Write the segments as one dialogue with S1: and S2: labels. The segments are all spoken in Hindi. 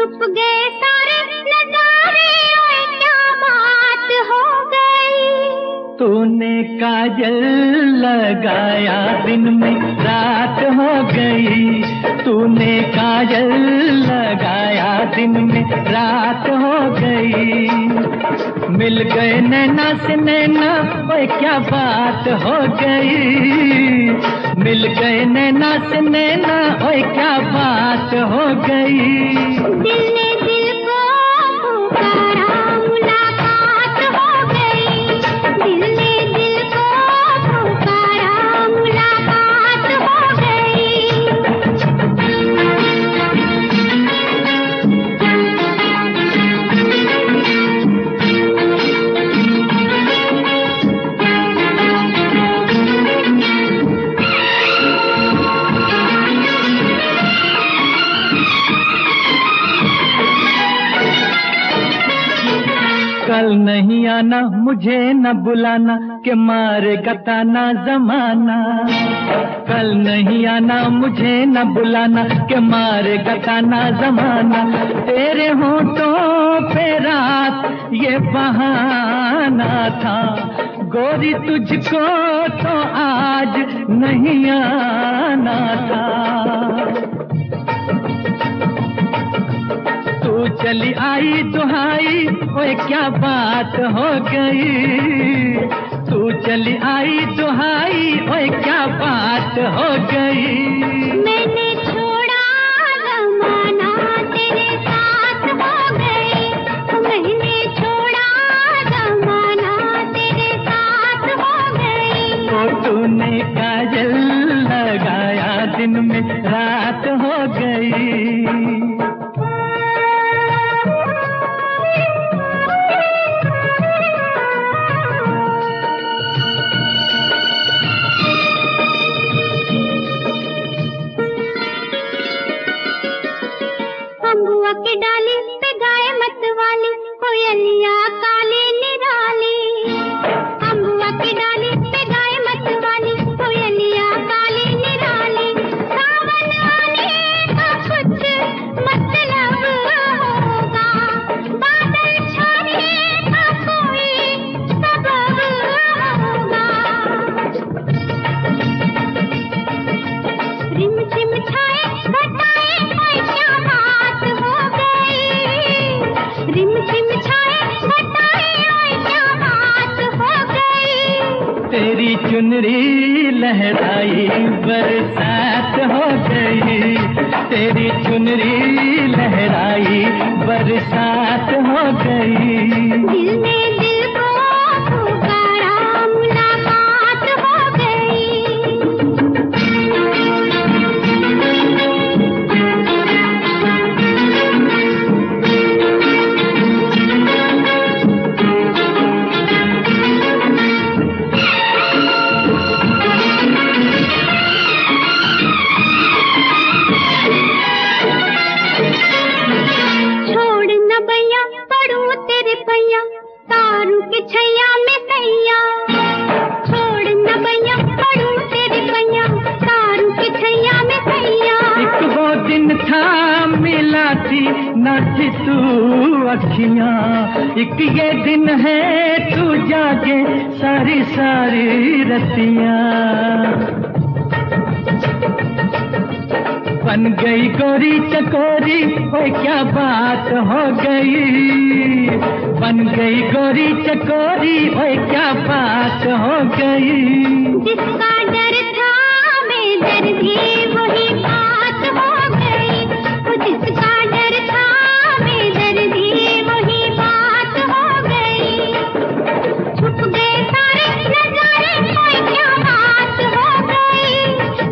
S1: छुप गए सारे नजारे, ओए क्या बात हो गई।
S2: तूने काजल लगाया दिन में रात हो गई, तूने काजल लगाया दिन में रात हो गई। मिल गए नैना से नैना, ओए क्या बात हो गई। मिल गए नैना से नैना, ओए क्या बात हो गई।
S1: दिल ने दिल को पुकारा, मुलाकात हो गई। दिल ने दिल को पुकारा, मुलाकात हो गई।
S2: कल नहीं आना, मुझे न बुलाना, के मारेगा ताना जमाना। कल नहीं आना, मुझे न बुलाना, के मारेगा ताना जमाना। तेरे होठों पे रात ये बहाना था, गोरी तुझको तो आज नहीं आना था। तू चली आई दुहाई, ओए क्या बात हो गई। तू चली आई दुहाई, ओए क्या बात हो गई।
S1: मैंने छोड़ा जमाना, तेरे साथ हो गई। मैंने छोड़ा जमाना, तेरे साथ हो गई।
S2: तो तूने काजल लगाया दिन में रात हो गई।
S1: अम्बुआ की डाली पे गाए मतवाली, कोयलिया काली निराली। अम्बुआ की डाली पे गाए मतवाली, कोयलिया काली निराली। सावन आने का कुछ मतलब होगा, बादल छाने का कोई सबब होगा। रिम झिम छाए घटाए, ओए क्या बात हो गई। रिम झिम छाए घटाए, ओए क्या बात हो गई।
S2: तेरी चुनरी लहराई बरसात हो गई। तेरी चुनरी लहराई बरसात हो गई।
S1: दिल ने दिल को पुकारा, मुलाकात हो गई। छोड़ न भैया पढ़ूं तेरे पैया, तारू के छैया में सैया। छोड़ न भैया पढ़ूं तेरे पैया, तारू के छैया में सैया।
S2: एक वो दिन था मिला थी न थी तू अखियां, एक ये दिन है तू जागे सारी सारी रतियां। बन गई गोरी चकोरी, ओए क्या बात हो गई। बन गई गोरी चकोरी, ओए क्या बात हो गई।
S1: जिसका डर था बेदर्दी, वही बात हो गई। वो जिसका डर था बेदर्दी, वही बात हो गई। छुप गए सारे नजारे, ओए क्या बात हो गई।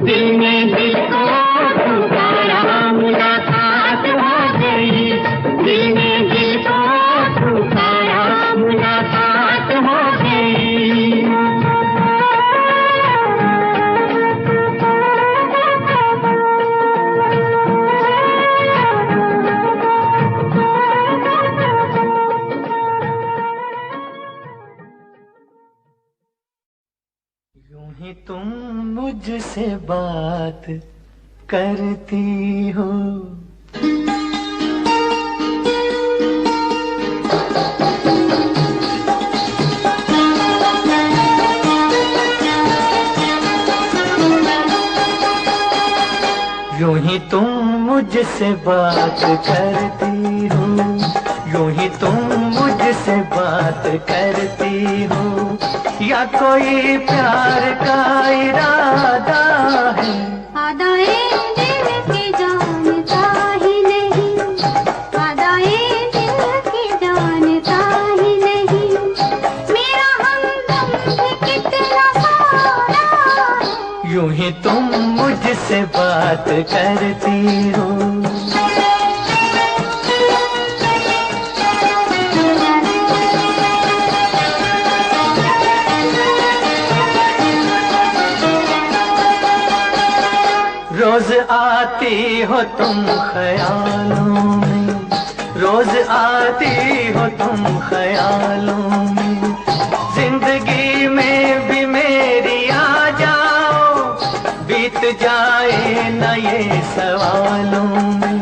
S2: दिल में दिल को पुकारा, मुलाकात हो गई। दिल में दिल को पुकारा, मुलाकात हो गई। यूं ही तुम मुझसे बात करती हो, यूं ही तुम मुझसे बात करती हो, यूं ही तुम मुझसे बात करती हो, या कोई प्यार का इरादा है?
S1: आदाए दिल की जानता ही नहीं, आदाए दिल की जानता ही नहीं, मेरा हमदम भी कितना सारा है।
S2: यूं ही तुम मुझसे बात करती हो। रोज आती हो तुम ख्यालों में, रोज आती हो तुम ख्यालों में, जिंदगी में भी मेरी आ जाओ, बीत जाए न ये सवालों में,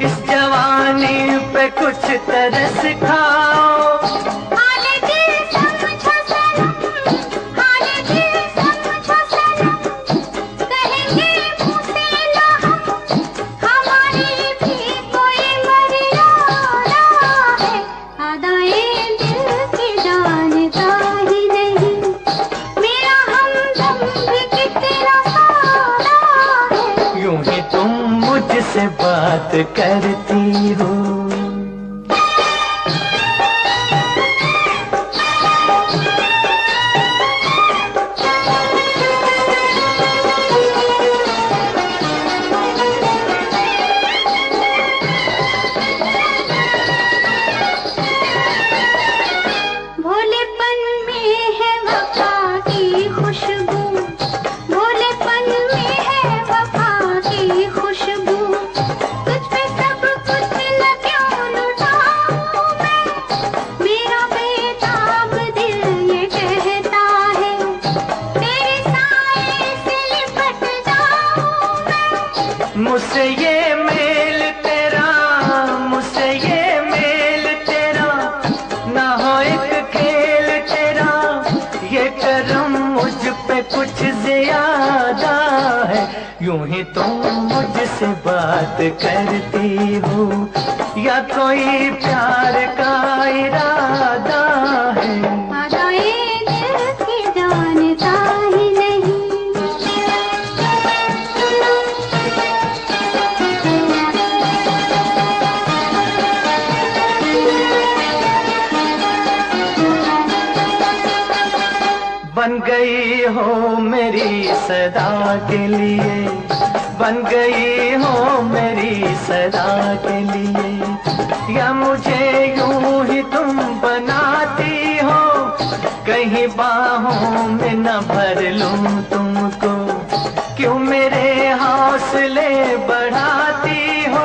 S2: इस जवानी पे कुछ तरस खाओ। से बात करती हो।
S1: भोलेपन में है वफा की खुशबू, भोलेपन में है वफा की खुशबू, तुझ पे सब कुछ न क्यों लुटाऊं मैं, मेरा बेताब दिल ये कहता है, तेरे साए से लिपट जाऊं मैं।
S2: मुझसे ये मेल तेरा, मुझसे ये मेल तेरा, ना हो एक खेल तेरा, ये करम मुझ पे कुछ ज्यादा है। यूं ही तुम मुझसे बात करती हो, या कोई प्यार का इरादा है?
S1: आदाए दिल की जानता ही नहीं।
S2: बन गई हो मेरी सदा के लिए, बन गई हो मेरी सदा के लिए, या मुझे यूं ही तुम बनाती हो, कहीं बाहों में न भर लूं तुमको, क्यों मेरे हौसले बढ़ाती हो?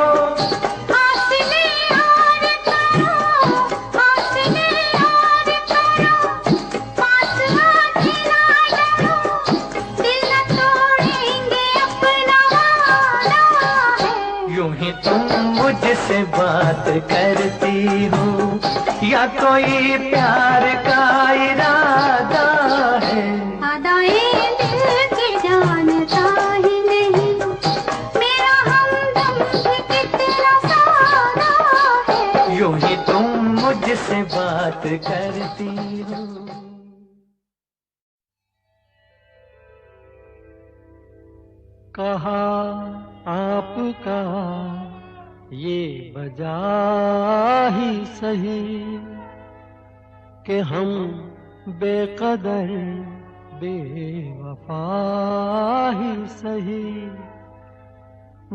S2: यूं ही तुम मुझसे बात करती हो, या कोई प्यार का इरादा है?
S1: आदाए दिल की जानता ही नहीं, मेरा हमदम भी कितना सारा है।
S2: यूं ही तुम मुझसे बात करती हो। कहा आपका ये वजह ही सही कि हम बेकदर बेवफा ही सही,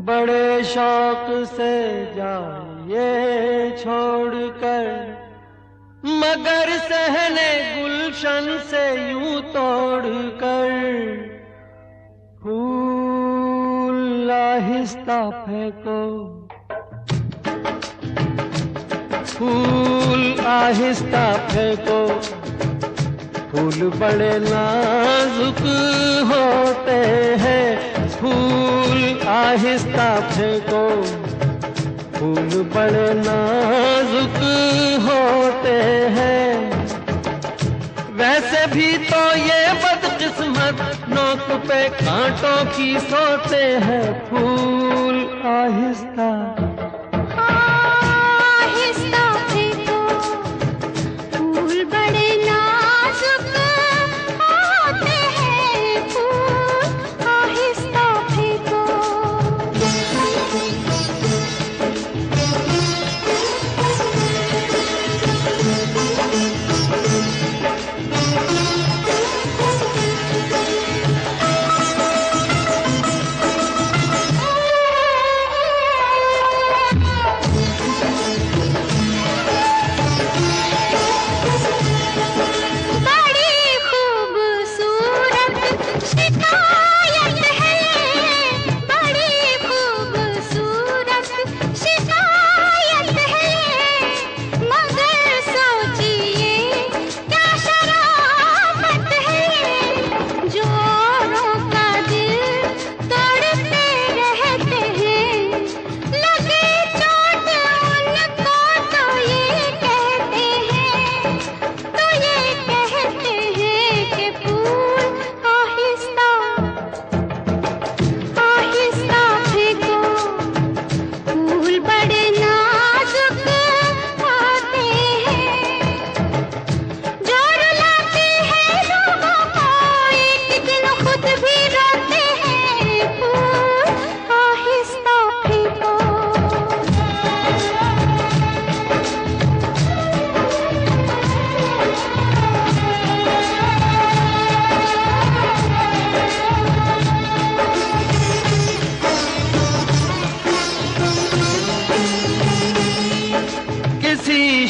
S2: बड़े शौक से जाइए छोड़कर, मगर सहने गुलशन से यूं तोड़कर, फूल आहिस्ता फेंको, फूल आहिस्ता फेंको, फूल बड़े नाजुक होते हैं, फूल आहिस्ता फेंको, फूल बड़े नाजुक होते हैं। वैसे भी तो ये बदकिस्मती किस्मत नोक पे कांटों की सोते हैं फूल। आहिस्ता
S1: आहिस्ता फेंको, फूल बड़े नाजुक होते हैं, फूल आहिस्ता फेंको।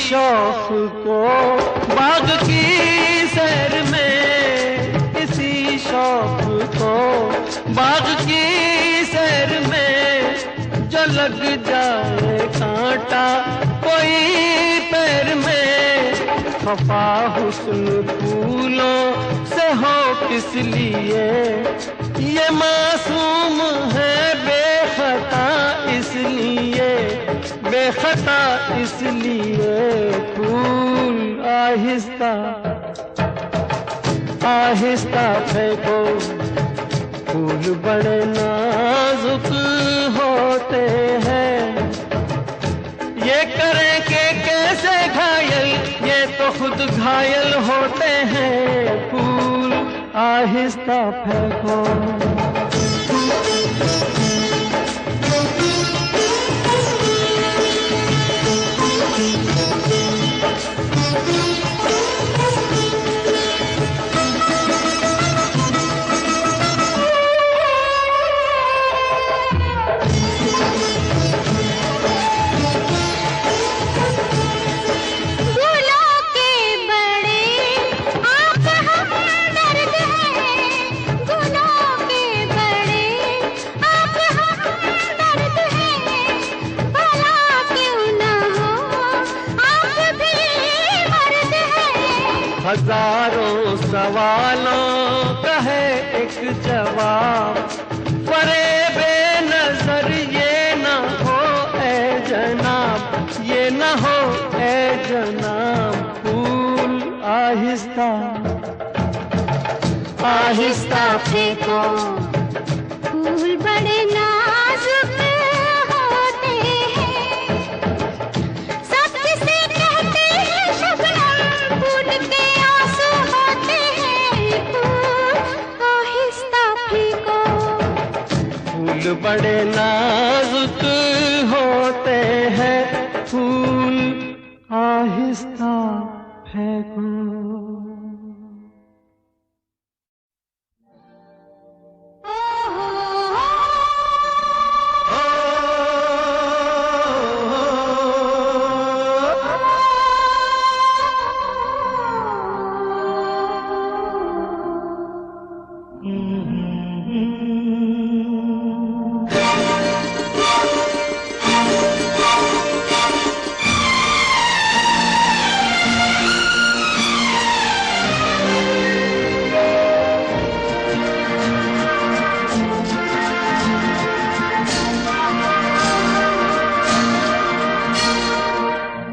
S2: शौक को बाग की सैर में, इसी शौक को बाग की सैर में, जो लग जाए कांटा कोई पैर में, खफा हुस्न फूलों से हो किस लिए, ये मासूम है बेखता इसलिए, बेखता इसलिए। फूल आहिस्ता आहिस्ता फेंको, फूल बड़े नाजुक होते हैं, ये करें कि कैसे घायल, ये तो खुद घायल होते हैं। फूल आहिस्ता फेंको। हजारों सवालों का है एक जवाब, फरेबे नजर ये न हो ए जनाब, ये न हो ए जनाब। फूल आहिस्ता आहिस्ता फेंको,
S1: फूल बड़े नाजुक होते हैं, सब किसे कहते हैं शबनम, फूल के आंसू होते हैं। फूल आहिस्ता फेंको,
S2: फूल बड़े नाजुक होते हैं, फूल आहिस्ता फेंको।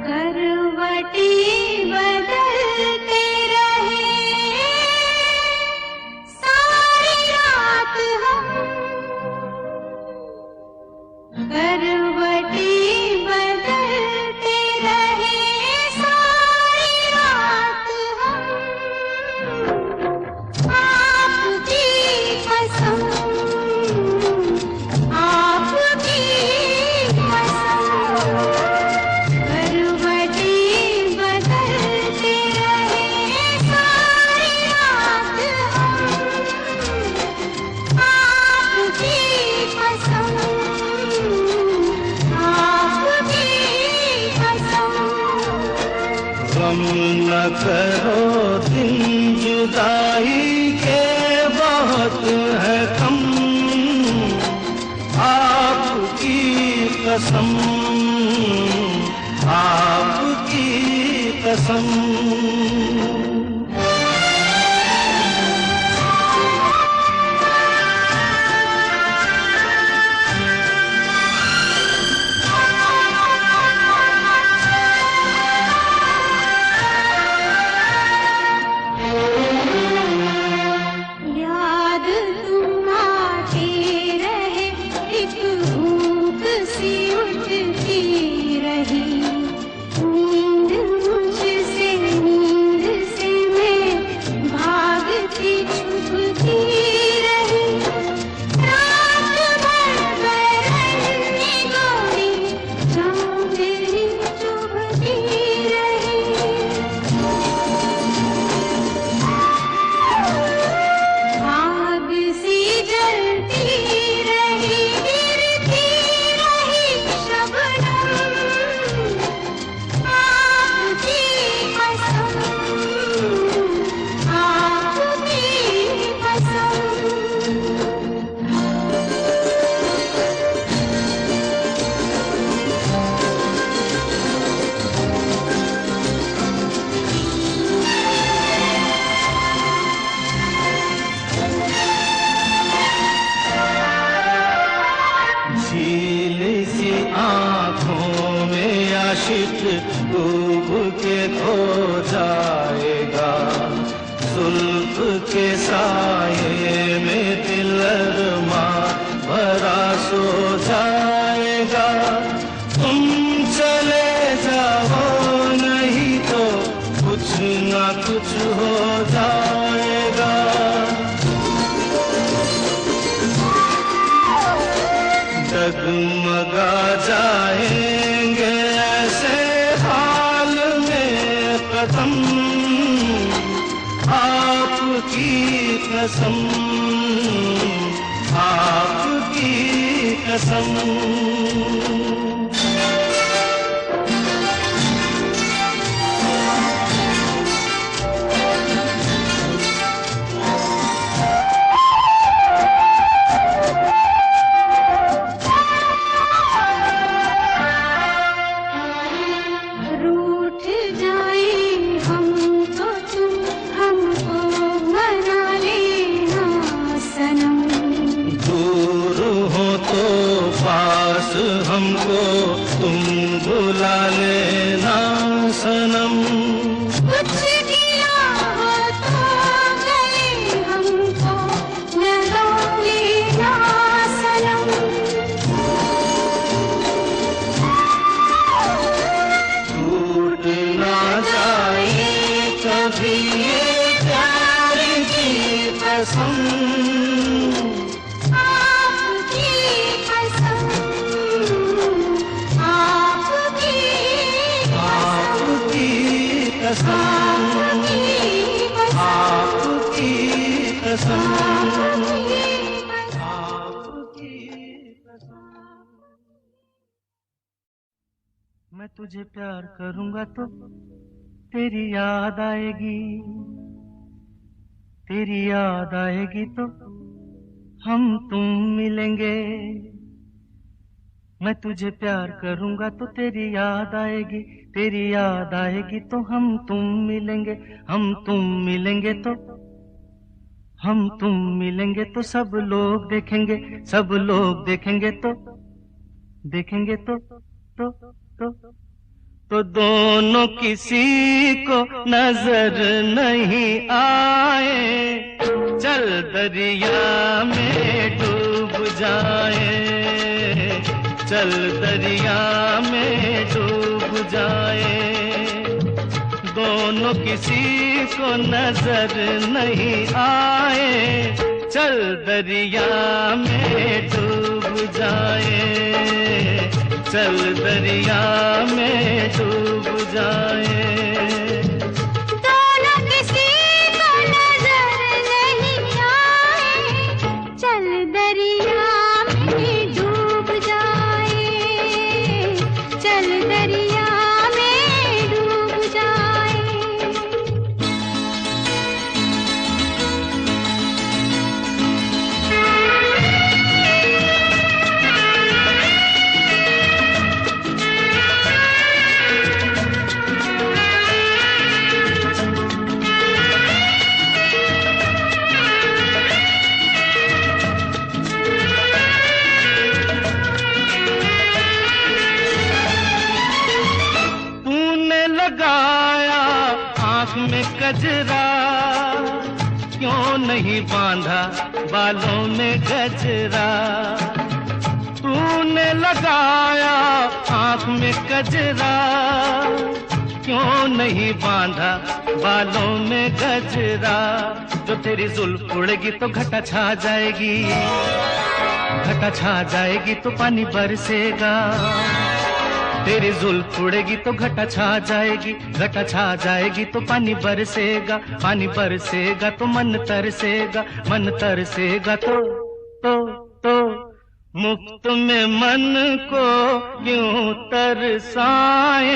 S1: करवटें बदलते रहे,
S3: करो दिन जुदाई के बहुत है कम, आपकी कसम, आपकी कसम। डूब के खो जाएगा, जुल्फ के साये में दिल अरमा भरा सो जाएगा। तुम चले जाओ नहीं तो कुछ ना कुछ हो जाएगा। डगमगा जाएंगे ऐसे हाल में कदम, आपकी कसम, आपकी कसम। हमको तुम बुला लेना सनम,
S1: कुछ गिला हो तो गले हमको लगा लेना सनम।
S3: टूट ना जाए कभी ये प्यार की कसम,
S2: मैं तुझे प्यार करूंगा तो तेरी याद आएगी, तेरी याद आएगी तो हम तुम मिलेंगे। मैं तुझे प्यार करूंगा तो तेरी याद आएगी, तेरी याद आएगी तो हम तुम मिलेंगे। हम तुम मिलेंगे तो, हम तुम मिलेंगे तो सब लोग देखेंगे, सब लोग देखेंगे तो, देखेंगे तो दोनों किसी को नजर नहीं आए। चल दरिया में डूब जाए, चल दरिया में डूब जाए। दोनों किसी को नजर नहीं आए, चल दरिया में डूब जाए, चल दरिया में डूब जाए।
S1: दोनों किसी को नजर नहीं आए, चल दरिया में डूब जाए, चल दरिया में डूब जाए।
S3: कजरा, क्यों नहीं बांधा बालों में गजरा। तूने लगाया आँख में कजरा, क्यों नहीं बांधा बालों में गजरा। जो तेरी जुल्फ उड़ेगी तो घटा छा जाएगी, घटा छा जाएगी तो पानी बरसेगा। तेरी जुल्फ उड़ेगी तो घटा छा जाएगी, घटा छा जाएगी तो पानी बरसेगा। पानी बरसेगा तो मन तरसेगा, मन तरसेगा तो मुफ्त में मन को क्यों तरसाए।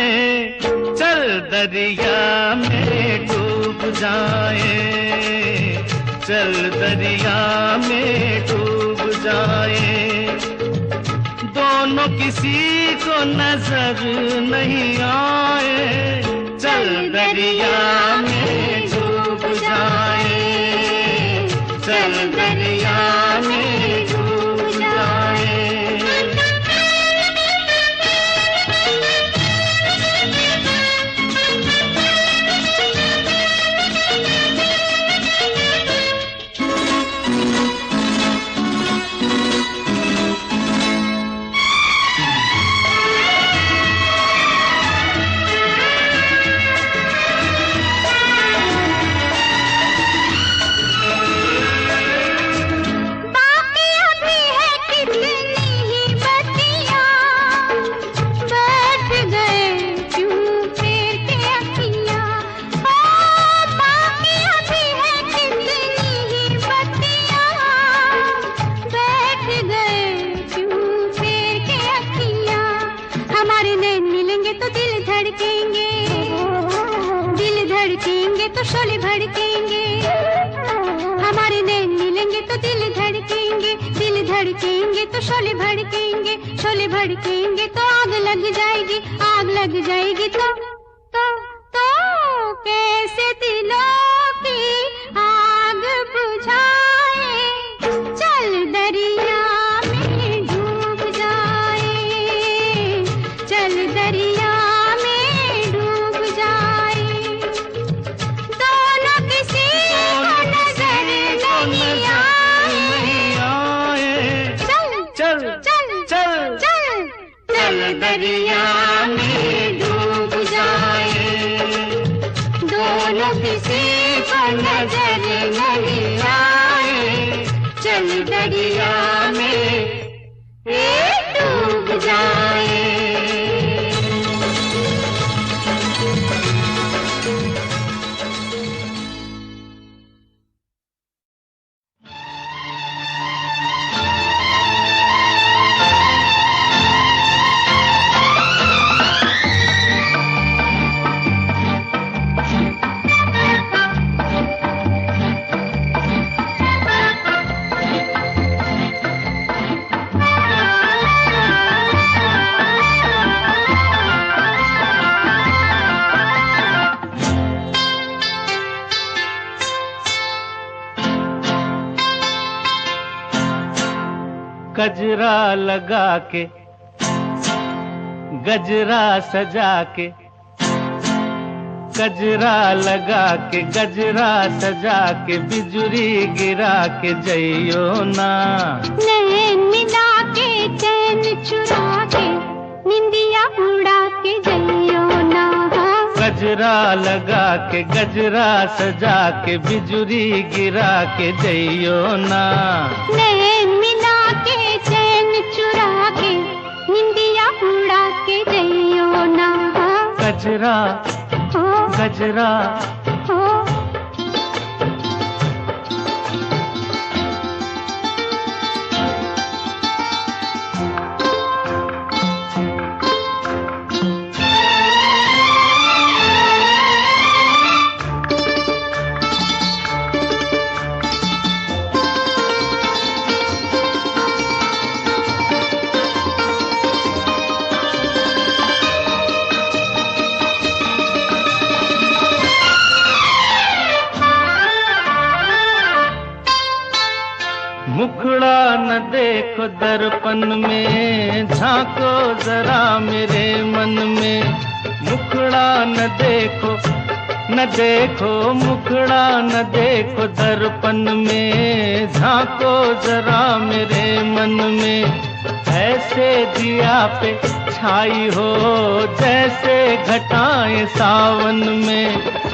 S3: चल दरिया में डूब जाए, चल दरिया में डूब जाए। दोनों किसी को नजर नहीं आए। चल दरिया में डूब जाए, चल दरिया में डूब जाए।
S1: तो शोले भड़केंगे, हमारे नैन मिलेंगे तो दिल धड़केंगे, दिल धड़केंगे तो शोले भड़केंगे, शोले भड़केंगे तो आग लग जाएगी, आग लग जाएगी तो कैसे दिलों की आग बुझाए। चल दरिया में डूब जाए, चल दरिया में डूब जाए। दोनों किसी को नजर नहीं आए। चल
S3: चल
S1: चल
S3: चल
S1: चल चल दरिया में डूब जाए। दोनों किसी को नजर नहीं आए। चल दरिया में डूब जाए।
S3: गजरा लगा के गजरा सजा के, गजरा लगा के गजरा सजा के, बिजुरी गिरा के जइयो ना।
S1: नैन मिला के चैन चुरा के, निंदिया उड़ा के जइयो ना।
S3: गजरा लगा के गजरा सजा के, बिजुरी गिरा के जइयो ना।
S1: नैन मिला के चैन चुरा के, निंदिया उड़ा के जइयो ना।
S3: गजरा गजरा मुखड़ा न देखो दर्पण में, झांको जरा मेरे मन में। मुखड़ा न देखो न देखो मुखड़ा न देखो दर्पण में, झांको जरा मेरे मन में। ऐसे दिया पे छाई हो जैसे घटाएं सावन में।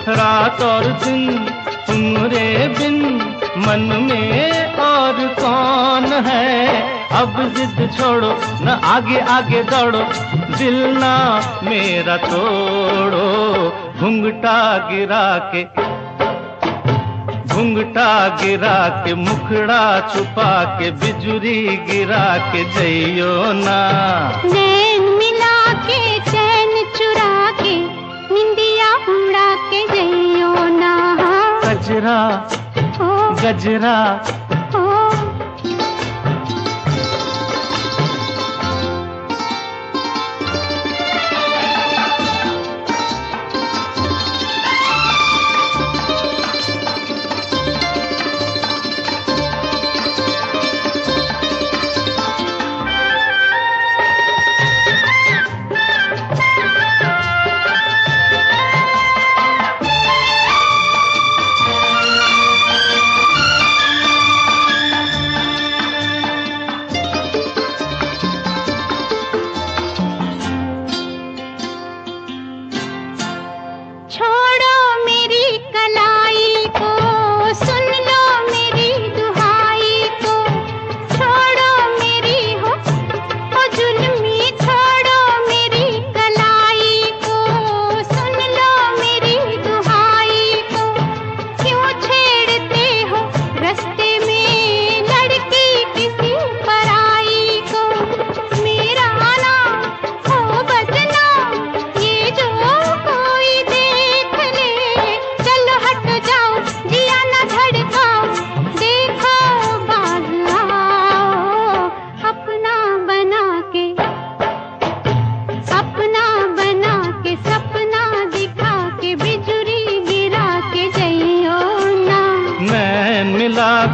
S3: रात और दिन तुम्हारे बिन मन में और कौन है। अब जिद छोड़ो न आगे आगे दौड़ो, दिल ना मेरा तोड़ो। घुंघटा गिरा के मुखड़ा छुपा के बिजुरी गिरा के जइयो ना।
S1: नैन मिला के चैन चुरा के निंदिया उड़ा के जइयो ना।
S3: गजरा गजरा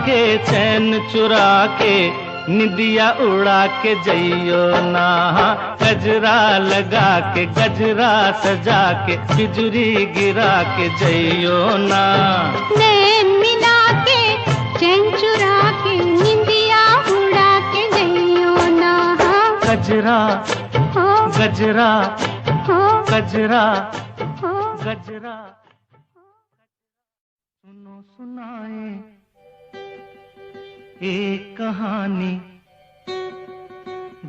S3: के चैन चुरा के निदिया उड़ा के जइयो ना। गजरा लगा के गजरा सजा के बिजुरी गिरा के जइयो ना।
S1: नैन मिला के चैन चुरा के निदिया उड़ा के जइयो ना।
S3: गजरा गजरा गजरा गजरा सुनो सुनाए एक कहानी,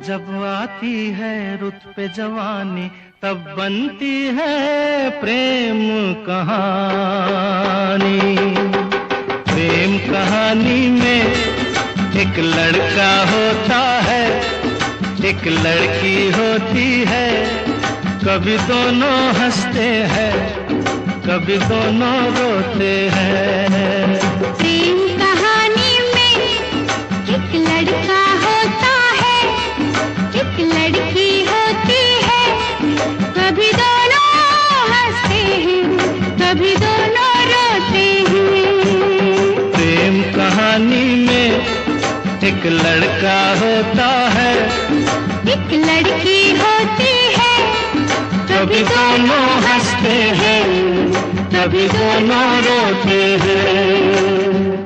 S3: जब आती है रुत पे जवानी तब बनती है प्रेम कहानी। प्रेम कहानी में एक लड़का होता है, एक लड़की होती है। कभी दोनों हंसते हैं, कभी दोनों रोते हैं।
S1: प्रेम कहानी में एक लड़का होता है, एक लड़की होती है। कभी दोनों हंसते हैं, कभी दोनों रोते हैं।
S3: प्रेम कहानी में एक लड़का होता है,
S1: एक लड़की होती है।
S3: कभी दोनों हंसते हैं, कभी दोनों रोते हैं।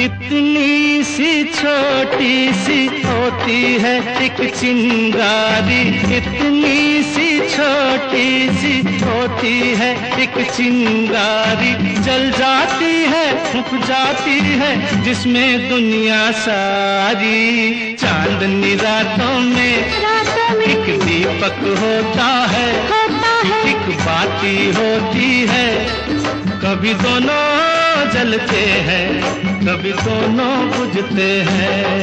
S3: इतनी सी छोटी सी होती है एक चिंगारी, इतनी सी छोटी सी होती है एक चिंगारी। जल जाती है फूंक जाती है जिसमें दुनिया सारी। चांदनी रातों में एक दीपक होता है, एक बाती होती है। कभी दोनों जलते हैं, कभी दोनों बुझते हैं।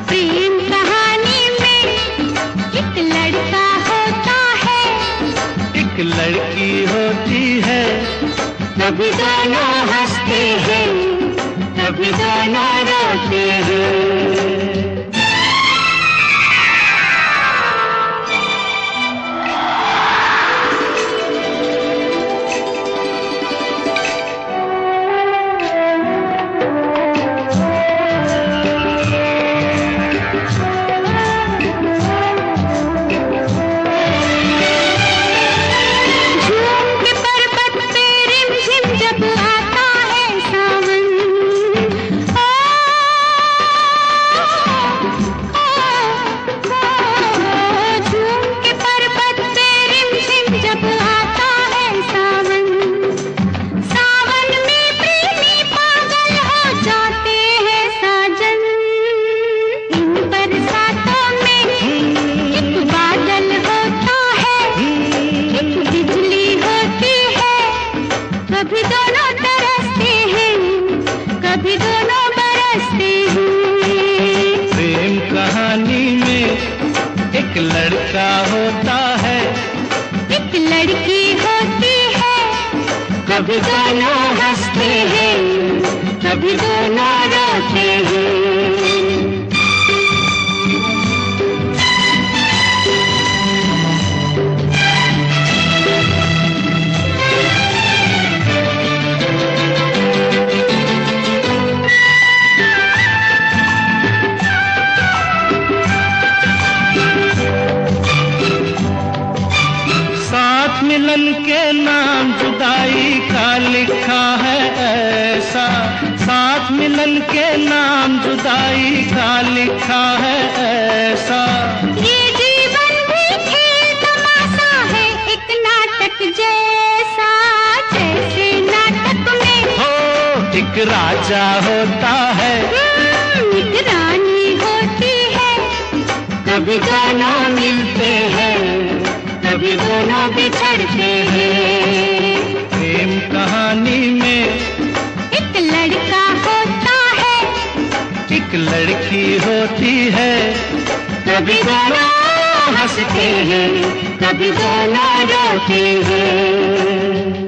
S1: प्रेम कहानी में एक लड़का होता है,
S3: एक लड़की होती है। कभी दोनों हंसते हैं, कभी दोनों रोते हैं।
S1: कभी दोनों तरसते हैं, कभी दोनों बरसते हैं।
S3: प्रेम कहानी में एक लड़का होता है,
S1: एक लड़की होती है, कभी दोनों हंसते हैं, कभी दोनों रोते हैं।
S3: मिलन के नाम जुदाई का लिखा है ऐसा, साथ मिलन के नाम जुदाई का लिखा है ऐसा।
S1: ये जीवन भी खेल तमाशा है, एक नाटक जैसा, जैसे नाटक में
S3: हो एक राजा होता है,
S1: एक रानी होती है, कभी दोनों मिलते हैं, कभी दोनों बिछड़ते हैं।
S3: प्रेम कहानी में
S1: एक लड़का होता है,
S3: एक लड़की होती है,
S1: कभी दोनों हंसते हैं, कभी दोनों रोते हैं।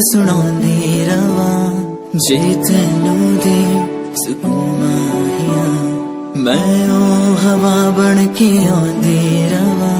S4: सुनांदी रवा जे तैनू दे सुकून माहिया, मैं ओ हवा बन के आंदी रवा।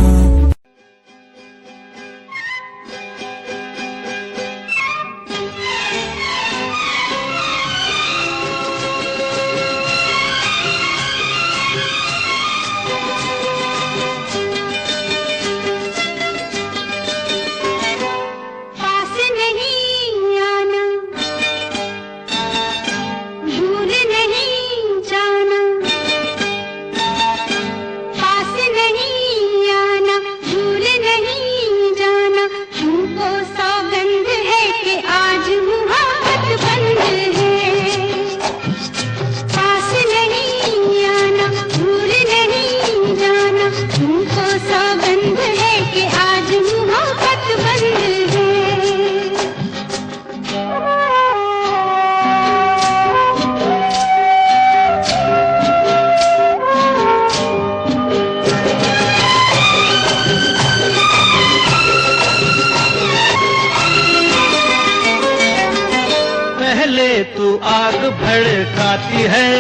S3: तू आग भड़काती है,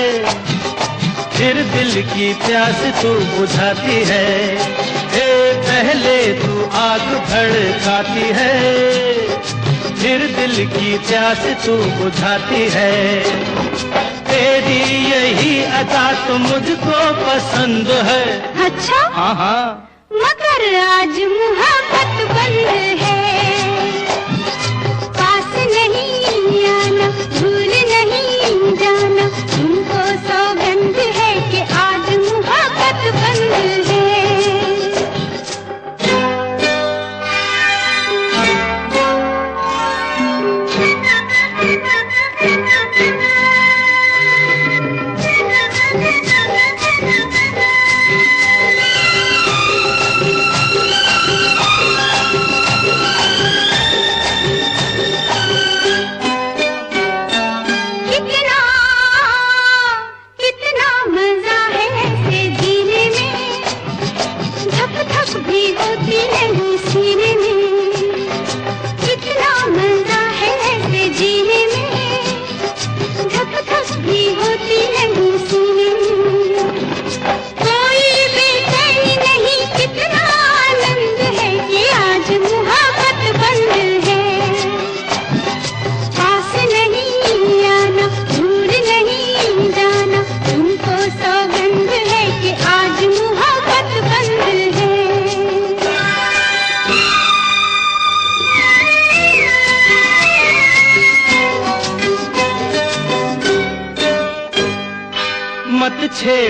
S3: फिर दिल की प्यास तू बुझाती है। हे पहले तू आग भड़काती है, फिर दिल की प्यास तू बुझाती है। तेरी यही अदा तो मुझको पसंद है।
S1: अच्छा?
S3: हाँ हाँ,
S1: मगर आज मोहब्बत बंद है। पास नहीं आना, भूल नहीं जाना, तुमको सौगंध है कि आज मोहब्बत बंद है।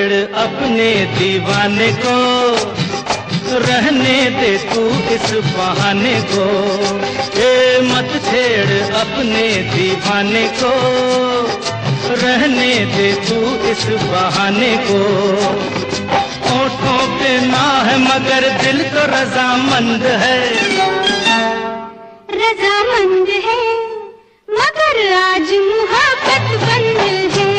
S3: छेड़ अपने दीवाने को, रहने दे तू इस बहाने को। ए मत छेड़ अपने दीवाने को, रहने दे तू इस बहाने को। होठों पे ना है मगर दिल तो रजामंद है,
S1: रजामंद है मगर आज मुहब्बत बंद है।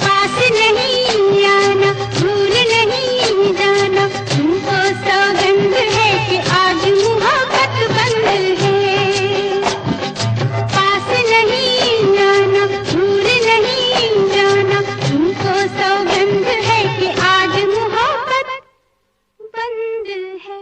S1: पास नहीं आना, भूल नहीं जाना, तुमको सौगंध है कि आज मुहब्बत बंद है। पास नहीं आना, भूल नहीं जाना, तुमको सौगंध है कि आज मुहब्बत बंद है।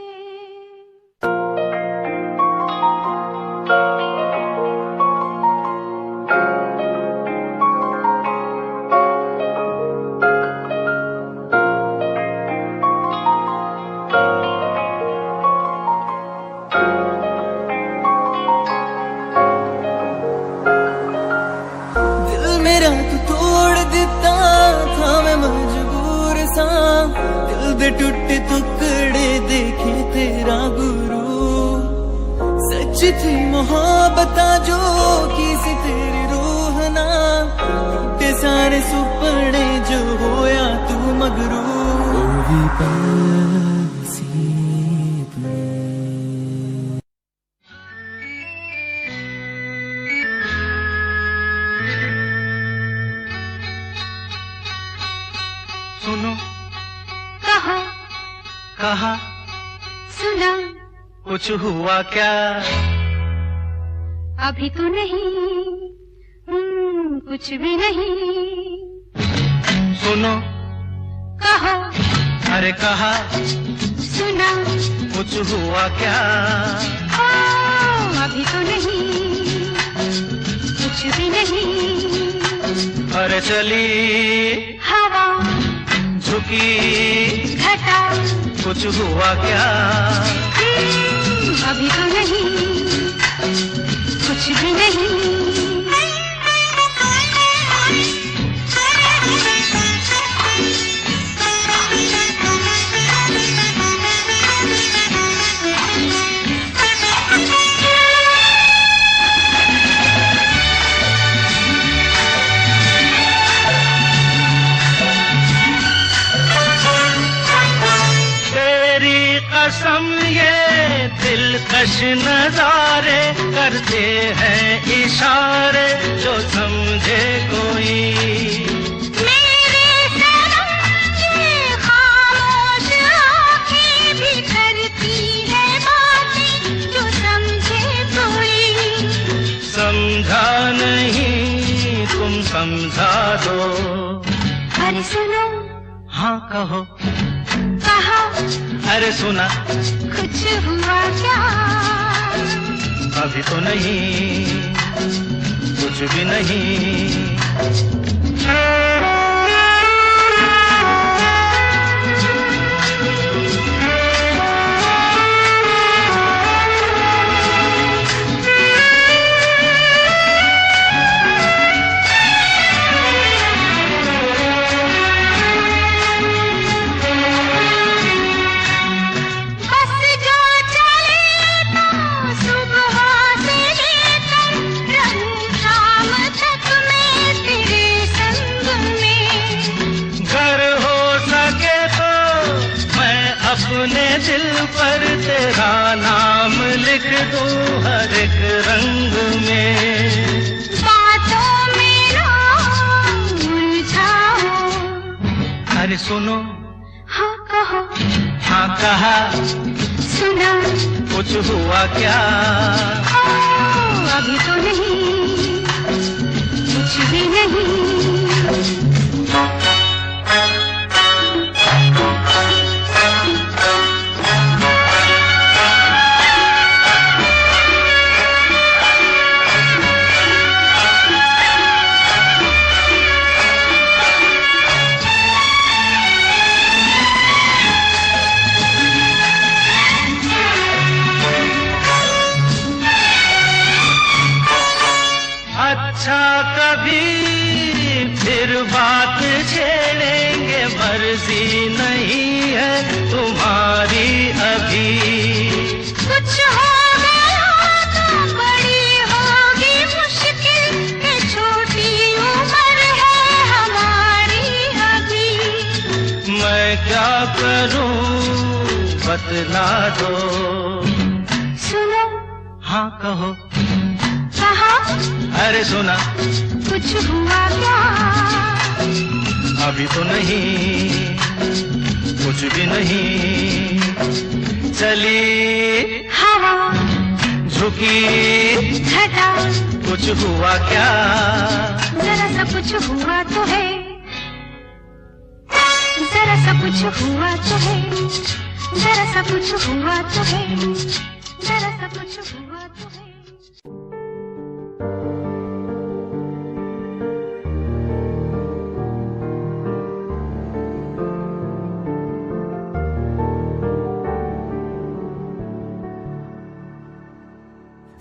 S4: टूटे टुकड़े देखे तेरा गुरु, सच थी मोहब्बत जो किसी तेरी रूह ना, टूटे सारे सुपने जो होया तू मगरू।
S3: सुनो कहा
S1: सुना
S3: कुछ हुआ क्या?
S1: अभी तो नहीं, कुछ भी नहीं।
S3: सुनो
S1: कहा,
S3: अरे कहा
S1: सुना
S3: कुछ हुआ क्या?
S1: अभी तो नहीं, कुछ भी नहीं।
S3: अरे चली
S1: हवा,
S3: झुकी
S1: घटा,
S3: कुछ हुआ क्या?
S1: अभी तो नहीं, कुछ भी नहीं।
S3: कसम ये दिलकश नजारे करते हैं इशारे जो समझे कोई।
S1: मेरे सनम ये खामोश आँखें भी करती है बातें जो समझे कोई।
S3: समझा नहीं तुम समझा दो।
S1: अरे सुनो,
S3: हाँ कहो,
S1: कहा,
S3: अरे सुना
S1: कुछ हुआ क्या?
S3: अभी तो नहीं, कुछ भी नहीं। अपने दिल पर तेरा नाम लिख दूं हर एक रंग में।
S1: बातों में ना उलझाओ।
S3: अरे सुनो,
S1: हाँ कहो,
S3: हाँ कहा,
S1: सुना
S3: कुछ हुआ क्या?
S1: अभी तो नहीं, कुछ भी नहीं।
S3: अच्छा कभी फिर बात मर्जी नहीं है तुम्हारी अभी।
S1: कुछ हो गया तो बड़ी होगी मुश्किल, ये छोटी उम्र है हमारी अभी।
S3: मैं क्या करूं बतला दो।
S1: सुनो।
S3: हाँ कहो।
S1: कहा।
S3: अरे सुना।
S1: कुछ हुआ क्या?
S3: अभी तो नहीं, कुछ भी नहीं। चली
S1: हवा,
S3: झुकी
S1: घटा,
S3: कुछ हुआ क्या?
S1: जरा सा कुछ हुआ तो है, जरा सा कुछ हुआ तो है, जरा सा कुछ हुआ तो है, जरा सा कुछ हुआ तो है।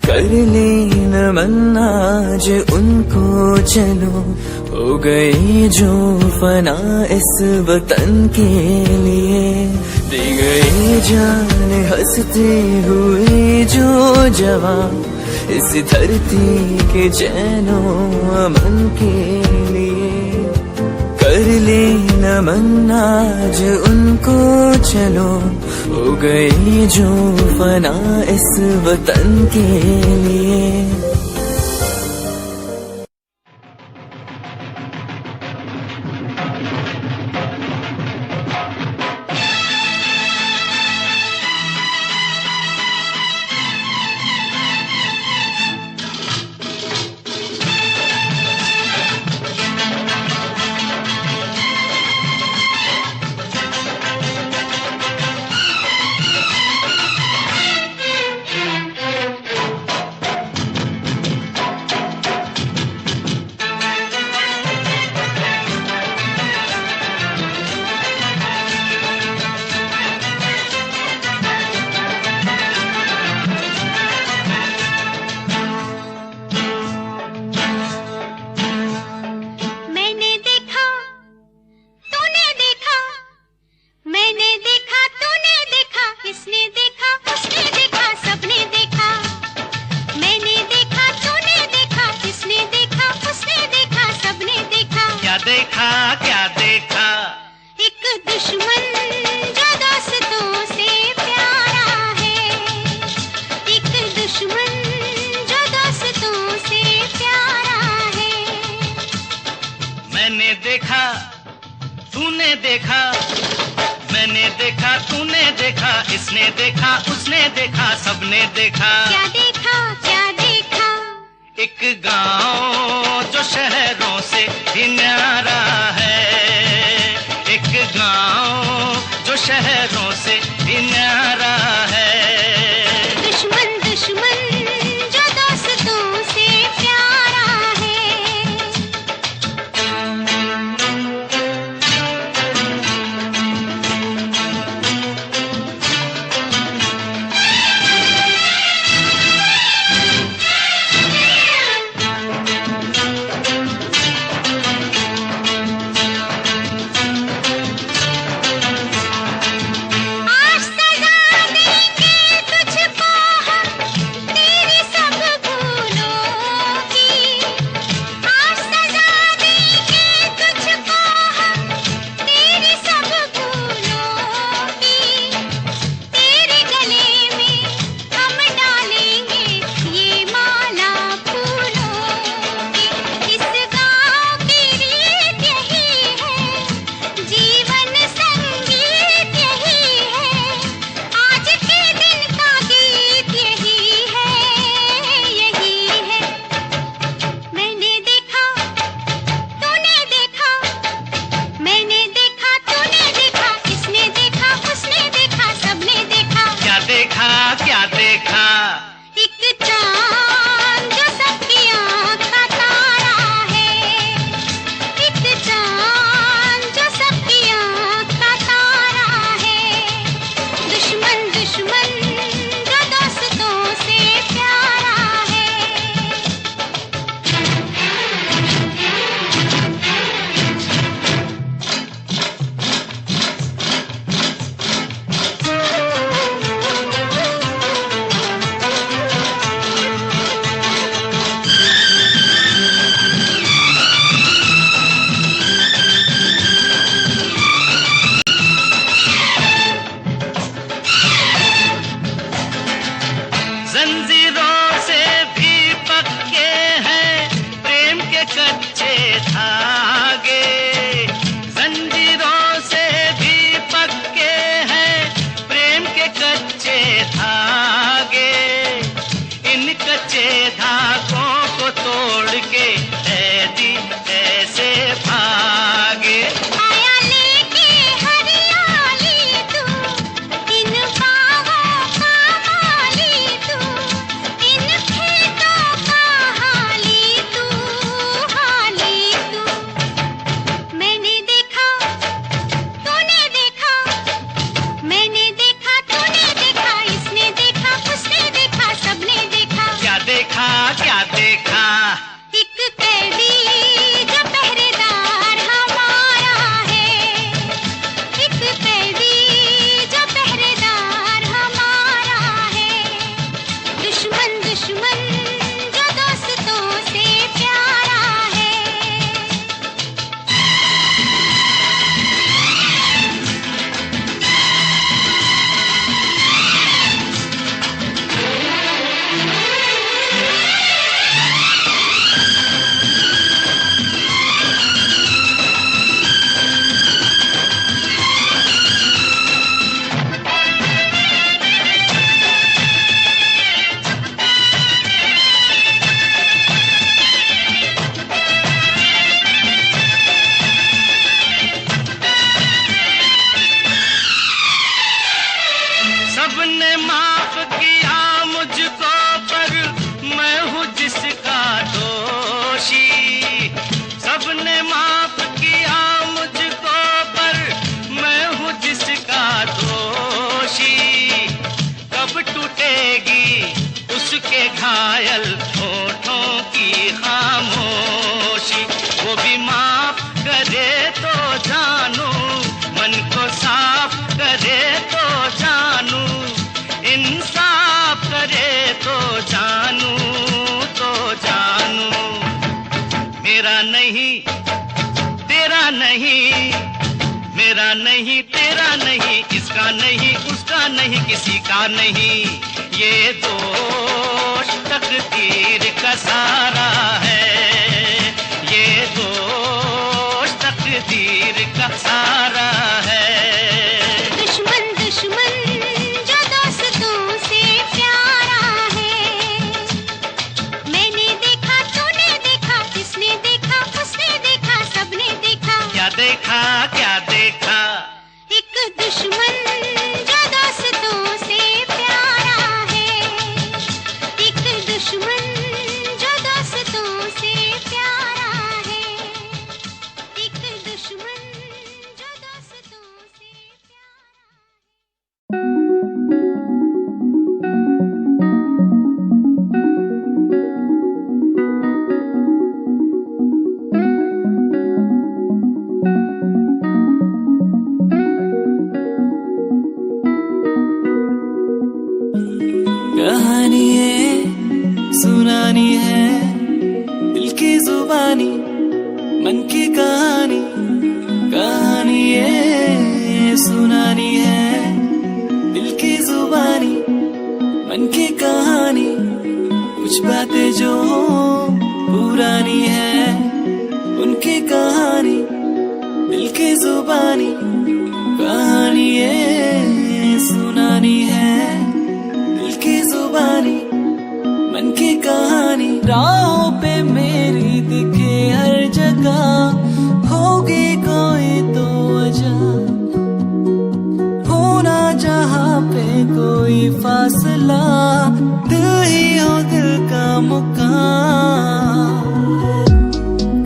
S4: कर लेना मन आज उनको चलो, हो गई जो फना इस वतन के लिए। दी गई जान हंसते हुए जो जवान, इस धरती के चैनो अमन के लिए। कर लेना मन आज उनको चलो, हो गई जो फना इस वतन के लिए।
S3: क्या देखा?
S1: एक दुश्मन जो दोस्तों से प्यारा है, एक दुश्मन जो दोस्तों से प्यारा है।
S3: मैंने देखा, तूने देखा, मैंने देखा, तूने देखा, इसने देखा, उसने देखा, सबने देखा।
S1: क्या देखा, क्या देखा?
S3: एक गांव जो शहरों से भी न्यारा है, एक गांव जो शहरों से भी न्यारा है।
S1: दुश्मन दुश्मन जो दोस्तों से प्यारा है। आज सजा दे
S3: इंसाफ करे तो जानू, इंसाफ करे तो जानू, तो जानू। मेरा नहीं तेरा नहीं, मेरा नहीं तेरा नहीं, इसका नहीं उसका नहीं, किसी का नहीं, ये दोष तकदीर का सारा है, ये दोष तकदीर का सारा है।
S1: दुश्मन दुश्मन जो दोस्तों से प्यारा है, मैंने देखा तूने देखा, किसने देखा उसने देखा, सबने देखा।
S3: क्या देखा क्या देखा?
S1: एक दुश्मन जो दोस्तों से प्यारा है, एक दुश्मन जो दोस्तों से प्यारा है, एक दुश्मन जो दोस्तों से
S4: कहानी है सुनानी है, दिल की जुबानी मन की कहानी, कहानी है सुनानी है, दिल की जुबानी मन की कहानी। कुछ बातें जो पुरानी है उनकी कहानी, दिल की जुबानी, कहानी है सुनानी है, दिल की जुबानी मन की कहानी। राहों पे मेरी दिखे हर जगह, होगी कोई तो वजह, होना जहाँ पे कोई फासला, दिल ही हो दिल का मुकाम।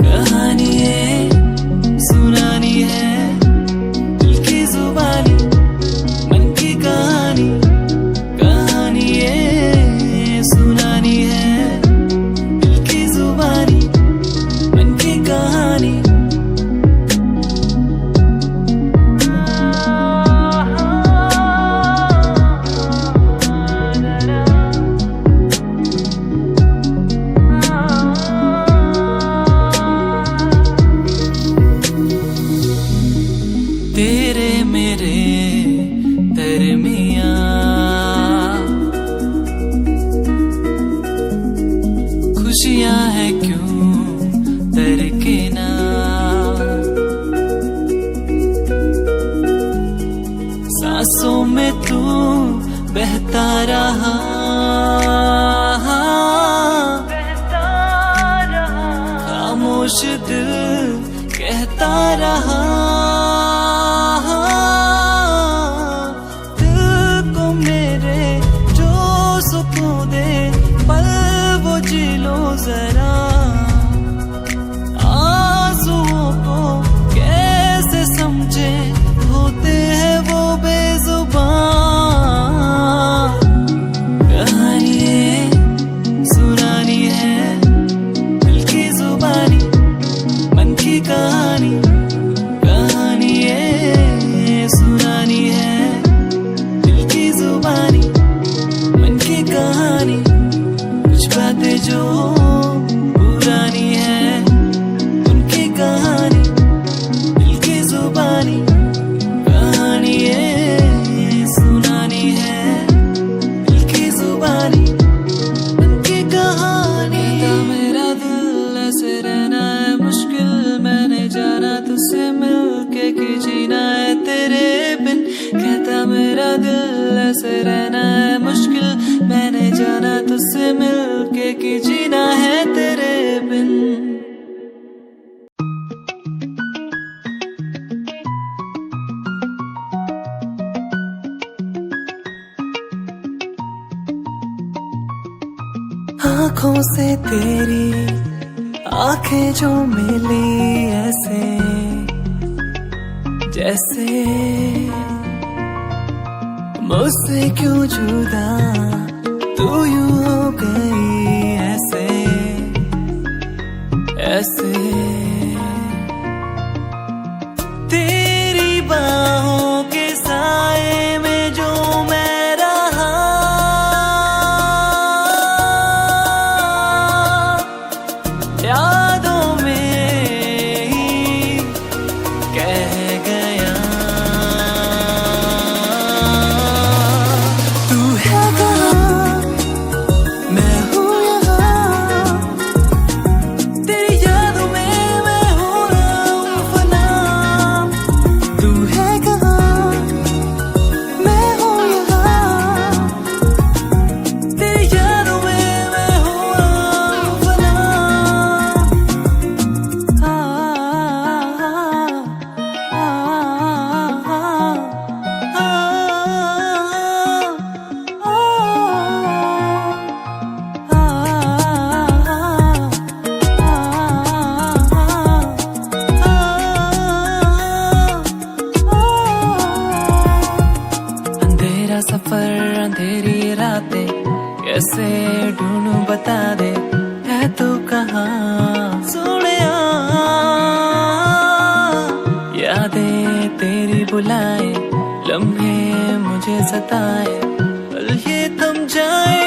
S4: कहानी है सुनानी है, दिल की जुबानी मन की कहानी, कहानी है सुनानी है, दिल की जुबानी मन की कहानी। तेरे मेरे दरमियां खुशियां है क्यों दरकिना, सांसों में तू बहता रहा, खामोश दिल कहता रहा, दिल को मेरे जो सुकून दे पल वो जी लो जरा, आंसुओं को कैसे समझे होते हैं वो बेजुबान। कहानी है सुनानी है, दिल की जुबानी मन की कहानी, कहानी है सुनानी है, दिल की जुबानी मन की कहानी। कुछ बातें जो पुरानी है उनकी कहानी, दिल की जुबानी, कहानी है सुनानी है, दिल की जुबानी उनकी कहानी। मेरा दिल ऐसे रहना है मुश्किल, मैंने जाना तुझसे मिलके कि जीना है तेरे बिन। कहता मेरा दिल ऐसे रहना है मुश्किल, मैंने जाना तुझसे मिलके कि जीना है तेरे बिन। आँखों से तेरी आंखें जो मिली ऐसे जैसे मुझसे क्यों जुदा तू यूं हो गई ऐसे ऐसे। तेरी बाहों सफर अंधेरी रातें कैसे ढूंढूं बता दे, है तू कहाँ सोनिया। यादें तेरी बुलाए, लम्हे मुझे सताए, पल ये थम जाए